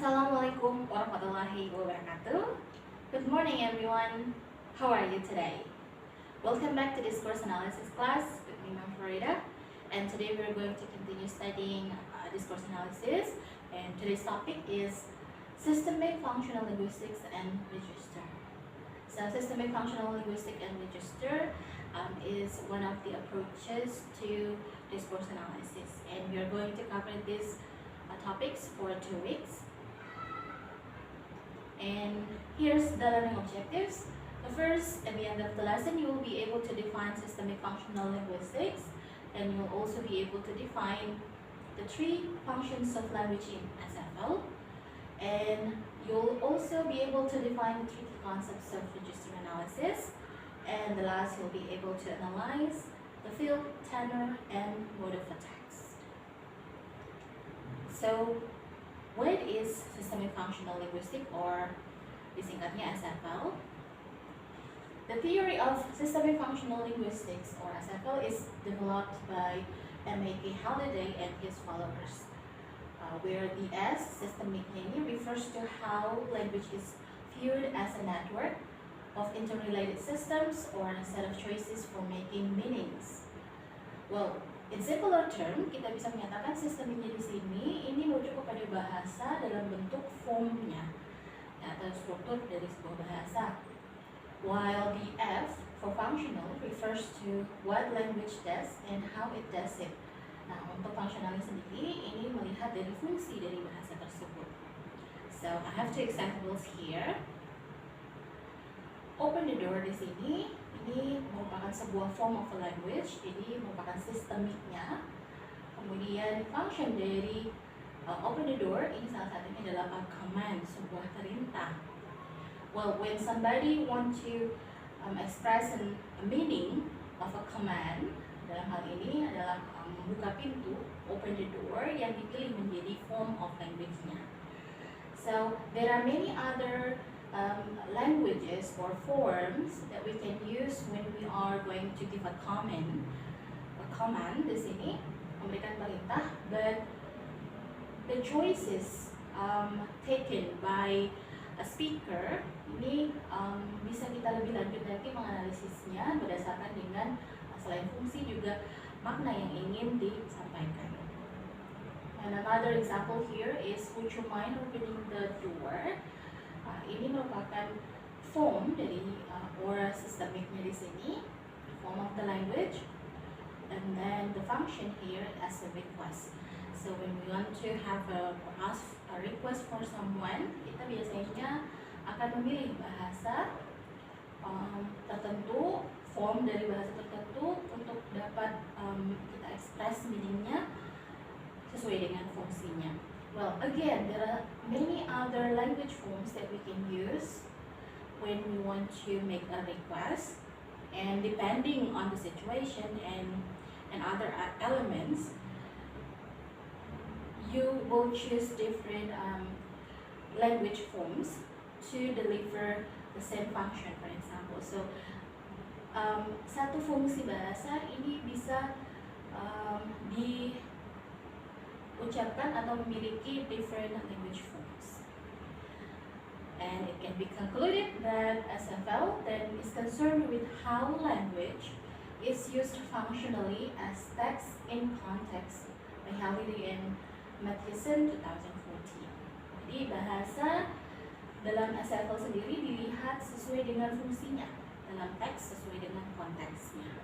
Assalamualaikum warahmatullahi wabarakatuh. Good morning everyone. How are you today? Welcome back to Discourse Analysis class with me, Ma'am Florida. And today we're going to continue studying Discourse Analysis. And today's topic is Systemic Functional Linguistics and Register. So Systemic Functional Linguistics and Register is one of the approaches to Discourse Analysis. And we're going to cover these topics for 2 weeks. And here's the learning objectives. The first, at the end of the lesson, you will be able to define systemic functional linguistics, and you'll also be able to define the 3 functions of language in SFL, and you'll also be able to define the 3 concepts of register analysis, and the last, you'll be able to analyze the field, tenor, and mode of a text. So, what is systemic functional linguistics, or disingkatnya SFL? The theory of systemic functional linguistics, or SFL, is developed by M.A.K. Halliday and his followers, where the S, systemic ini, refers to how language is viewed as a network of interrelated systems or a set of choices for making meanings. Well, in simpler term, kita bisa menyatakan sistemiknya di sini ini merujuk kepada bahasa dalam bentuk formnya atau struktur dari sebuah bahasa. While the F for functional refers to what language does and how it does it. Nah, untuk functionalnya sendiri ini melihat dari fungsi dari bahasa tersebut. So, I have 2 examples here. Open the door di sini. Ini merupakan sebuah form of a language, jadi merupakan sistemiknya. Kemudian function dari open the door ini salah satunya adalah a command, sebuah perintah. Well, when somebody want to express a meaning of a command, dalam hal ini adalah membuka pintu, open the door, yang dipilih menjadi form of language-nya. So there are many other languages or forms that we can use when we are going to give a command di sini, memberikan perintah, but the choices taken by a speaker ini bisa kita lebih lanjut lagi menganalisisnya berdasarkan dengan selain fungsi juga makna yang ingin disampaikan. And another example here is, would you mind opening the door? Ini merupakan form dari or systemicnya di sini, form of the language, and then the function here as a request. So when we want to have ask a request for someone, kita biasanya akan memilih bahasa tertentu, form dari bahasa tertentu untuk dapat kita express meaningnya sesuai dengan fungsinya. Well, again, there are many other language forms that we can use when we want to make a request, and depending on the situation and other elements, you will choose different language forms to deliver the same function, for example. So, satu fungsi bahasa ini bisa diucapkan atau memiliki different language forms. And it can be concluded that SFL then is concerned with how language is used functionally as text in context by Halliday and Matheson 2014. Jadi bahasa dalam SFL sendiri dilihat sesuai dengan fungsinya, dalam teks sesuai dengan konteksnya.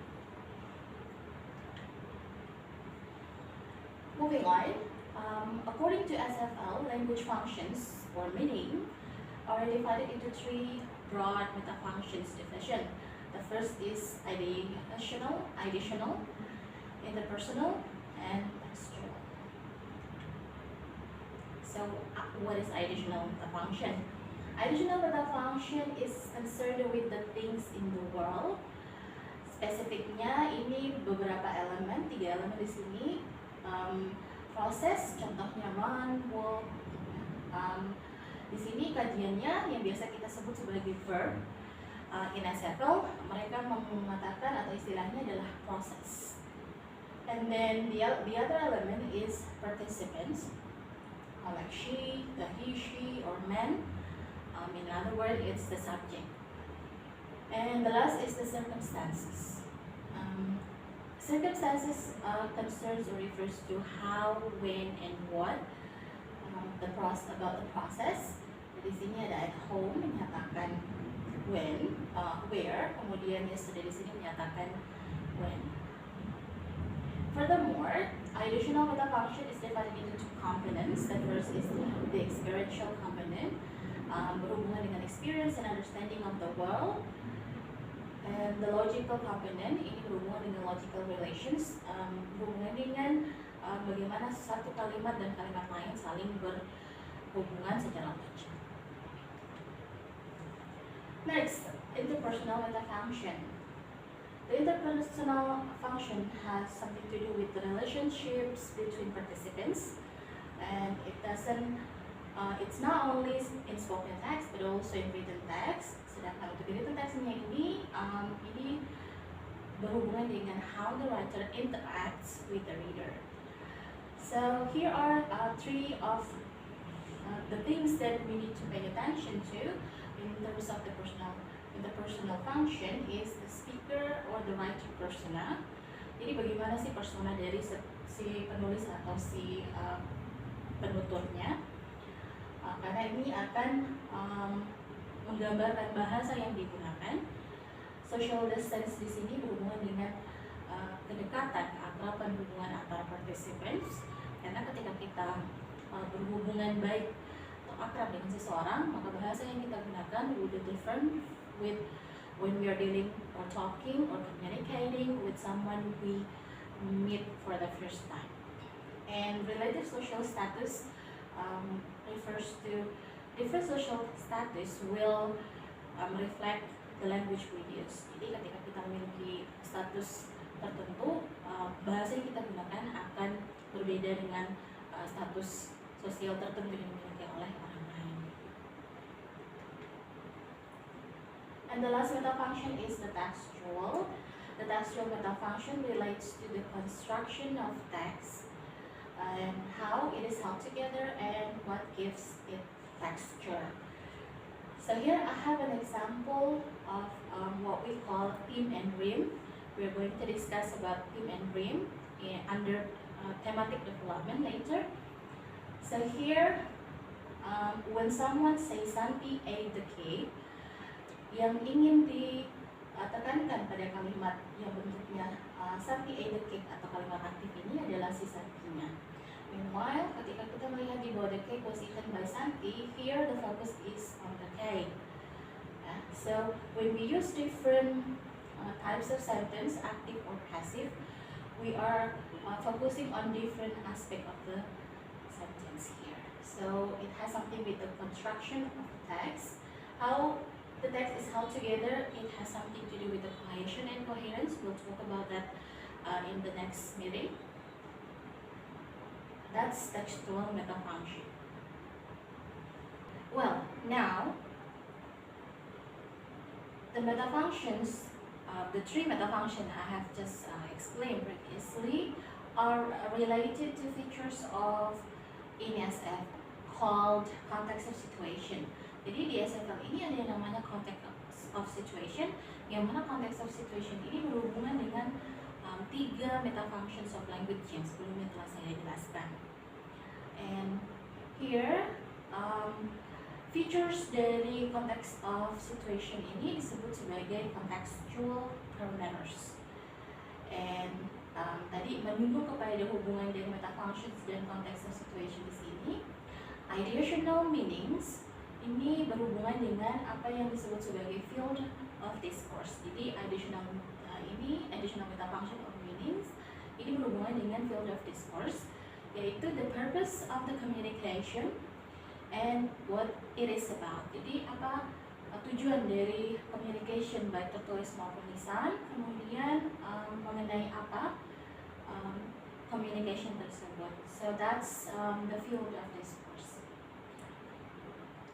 Moving on, according to SFL, language functions or meaning are divided into 3 broad metafunctions division. The first is ideational, interpersonal, and textual. So, what is ideational metafunction? Ideational metafunction is concerned with the things in the world. Spesifiknya ini beberapa elemen, 3 elemen di sini. Proses, contohnya run, walk. Di sini kajiannya yang biasa kita sebut sebagai verb. In SFL, mereka mengatakan atau istilahnya adalah proses. And then the other element is participants. like she, the he, she, or man. In other words, it's the subject. And the last is the circumstances. Circumstances concerns or refers to how, when, and what about the process. Di sini ada at home menyatakan when, where, kemudian yesterday di sini menyatakan when. Furthermore, additional meta function is divided into two components. The first is the experiential component, berhubungan dengan experience and understanding of the world. And the logical component ini berhubungan dengan logical relations, berhubungan dengan bagaimana satu kalimat dan kalimat lain saling berhubungan secara logik. Next, interpersonal meta function. The interpersonal function has something to do with the relationships between participants, and it's not only in spoken text but also in written text. Sedangkan untuk written textnya ini berhubungan dengan how the writer interacts with the reader. So here are three of the things that we need to pay attention to in terms of the interpersonal function is the speaker or the writer persona. Jadi bagaimana sih persona dari si penulis atau si penuturnya, karena ini akan menggambarkan bahasa yang digunakan. Social distance di sini berhubungan dengan kedekatan, keakraban hubungan antara participants. Karena ketika kita berhubungan baik atau akrab dengan seseorang, maka bahasa yang kita gunakan will be different with when we are dealing or talking or communicating with someone we meet for the first time. And relative social status refers to different social status will reflect the language we use. Jadi ketika kita memiliki status tertentu, bahasa yang kita gunakan akan berbeda dengan status sosial tertentu yang dimiliki oleh orang lain. And the last meta function is the textual. The textual meta function relates to the construction of text and how it is held together and what gives it texture. So here I have an example of what we call theme and rhyme. We're going to discuss about theme and rhyme under thematic development later. So here, when someone says Santi ate the cake, yang ingin ditekankan pada kalimat yang bentuknya Santi ate the cake atau kalimat aktif ini adalah si Santinya. Meanwhile, ketika kita melihat di bawah the cake was eaten by Santi, here the focus is on the cake. So when we use different types of sentence, active or passive, we are focusing on different aspect of the sentence here. So it has something with the construction of the text, how the text is held together. It has something to do with the cohesion and coherence. We'll talk about that in the next meeting. That's textual meta function. Well, now the meta functions, the three meta functions I have just explained previously, are related to features of in SF called context of situation. Jadi di SFL ini ada yang namanya context of situation, yang mana context of situation ini berhubungan dengan tiga meta functions of language yang sebelumnya telah saya jelaskan. And here features dari context of situation ini disebut sebagai contextual parameters. And tadi menyinggung kepada hubungan dari meta functions dan context of situation di sini. Ideational meanings ini berhubungan dengan apa yang disebut sebagai field of discourse. Jadi additional meta function of meanings ini berhubungan dengan field of discourse, yaitu the purpose of the communication and what it is about. Jadi apa tujuan dari communication baik tertulis maupun lisan, kemudian mengenai apa communication tersebut. So that's the field of discourse.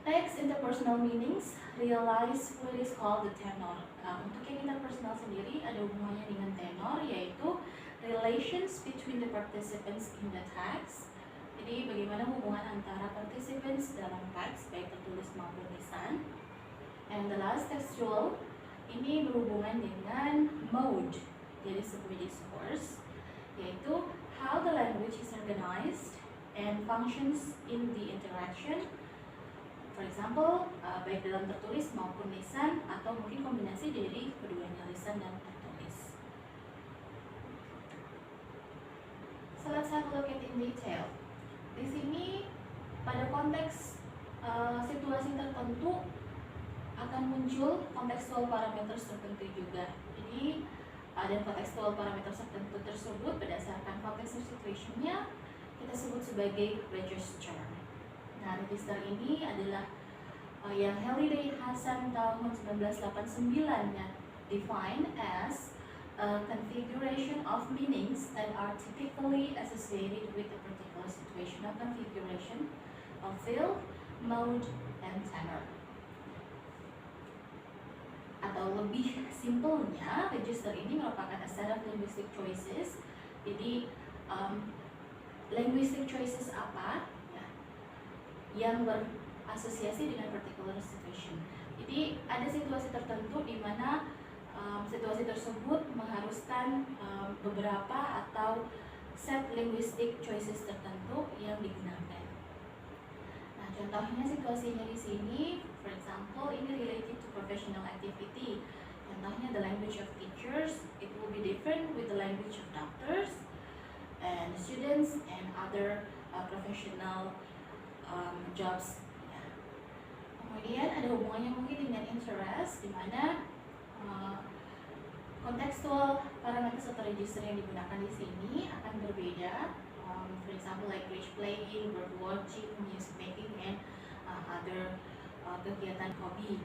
Next, interpersonal meanings, realize what is called the tenor. Untuk yang interpersonal sendiri ada hubungannya dengan tenor, yaitu relations between the participants in the text. Jadi bagaimana hubungan antara participants dalam teks baik tertulis maupun lisan. And the last textual ini berhubungan dengan mode dari sebuah discourse, yaitu how the language is organized and functions in the interaction. For example, baik dalam tertulis maupun lisan atau mungkin kombinasi dari keduanya, lisan dan tertulis. So let's have a look at in detail. Di sini pada konteks situasi tertentu akan muncul contextual parameters tertentu juga. Jadi dan contextual parameters tertentu tersebut berdasarkan konteks situation-nya kita sebut sebagai register. Nah, register ini adalah yang Halliday Hasan tahun 1989-nya define as a configuration of meanings that are typically associated with a particular situational configuration of field, mode, and tenor. Atau lebih simpelnya, register ini merupakan a set of linguistic choices. Jadi linguistic choices apa ya, yang berasosiasi dengan particular situation. Jadi ada situasi tertentu di mana situasi tersebut mengharuskan beberapa atau set linguistic choices tertentu yang digunakan. Nah, contohnya situasinya di sini, for example, ini related to professional activity. Contohnya the language of teachers, it will be different with the language of doctors and students and other professional jobs. Ya. Kemudian ada hubungannya mungkin dengan interest, di mana contextual parameters atau register yang digunakan di sini akan berbeda. For example, like bridge playing, bird watching, music making, and other kegiatan hobi.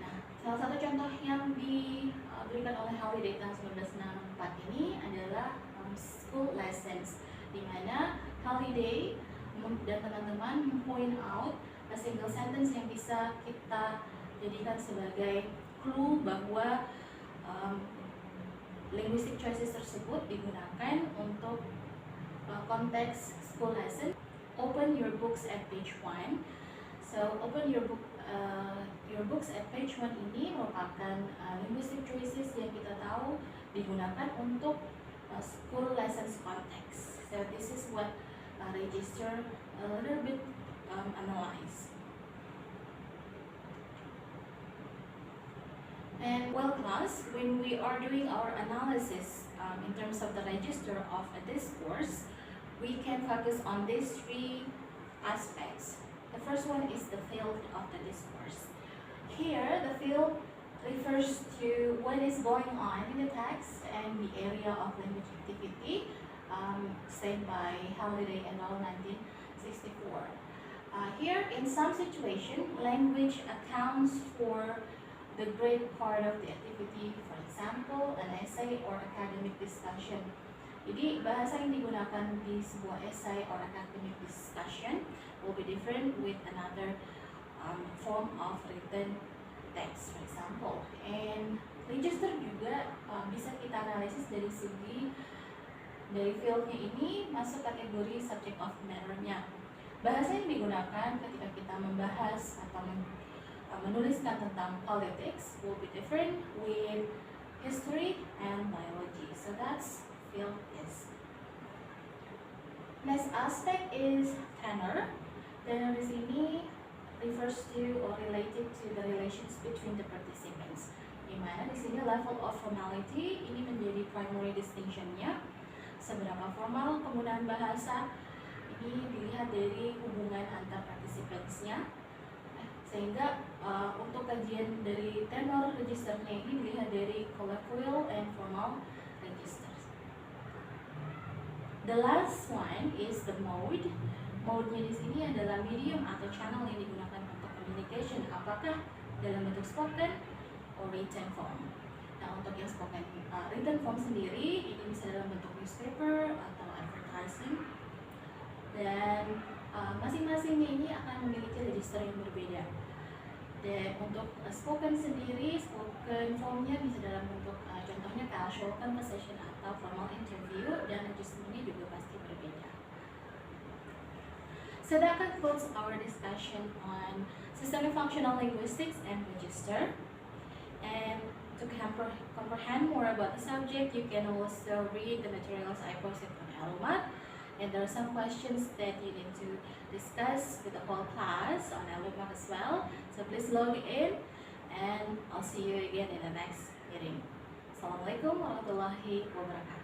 Nah, salah satu contoh yang diberikan oleh Halliday tahun 1964 ini adalah school lessons, di mana Halliday dan teman-teman point out a single sentence yang bisa kita jadikan sebagai clue bahwa linguistic choices tersebut digunakan untuk konteks school lesson. Open your books at page 1. So open your books at page 1 ini merupakan linguistic choices yang kita tahu digunakan untuk school lessons context. So this is what register a little bit analyze. And well, class, when we are doing our analysis in terms of the register of a discourse, we can focus on these three aspects. The first one is the field of the discourse. Here, the field refers to what is going on in the text and the area of language activity, said by Halliday and all 1964. Here, in some situation, language accounts for the great part of the activity, for example, an essay or academic discussion. Jadi bahasa yang digunakan di sebuah essay or academic discussion will be different with another form of written text, for example. And register juga bisa kita analisis dari segi dari fieldnya ini masuk kategori subject of matter-nya. Bahasa yang digunakan ketika kita membahas atau menuliskan tentang politics will be different with history and biology. So that's field is. Next aspect is tenor. Tenor di sini refers to or related to the relations between the participants. Di mana di sini level of formality ini menjadi primary distinction-nya. Seberapa formal penggunaan bahasa ini dilihat dari hubungan antar participants-nya. Sehingga untuk kajian dari tenor registernya ini dilihat dari colloquial and formal registers. The last one is the mode. Mode-nya di sini adalah medium atau channel yang digunakan untuk communication. Apakah dalam bentuk spoken or written form? Nah, untuk yang spoken written form sendiri ini bisa dalam bentuk newspaper atau advertising. Dan masing-masingnya ini akan memiliki register yang berbeda. Dan untuk spoken sendiri, spoken formnya bisa dalam bentuk contohnya casual conversation atau formal interview, dan registernya juga pasti berbeda. So that concludes our discussion on systemic functional linguistics and register. And to comprehend more about the subject, you can also read the materials I posted on Elomat. And there are some questions that you need to discuss with the whole class on Elomat as well. So please log in, and I'll see you again in the next meeting. Assalamualaikum warahmatullahi wabarakatuh.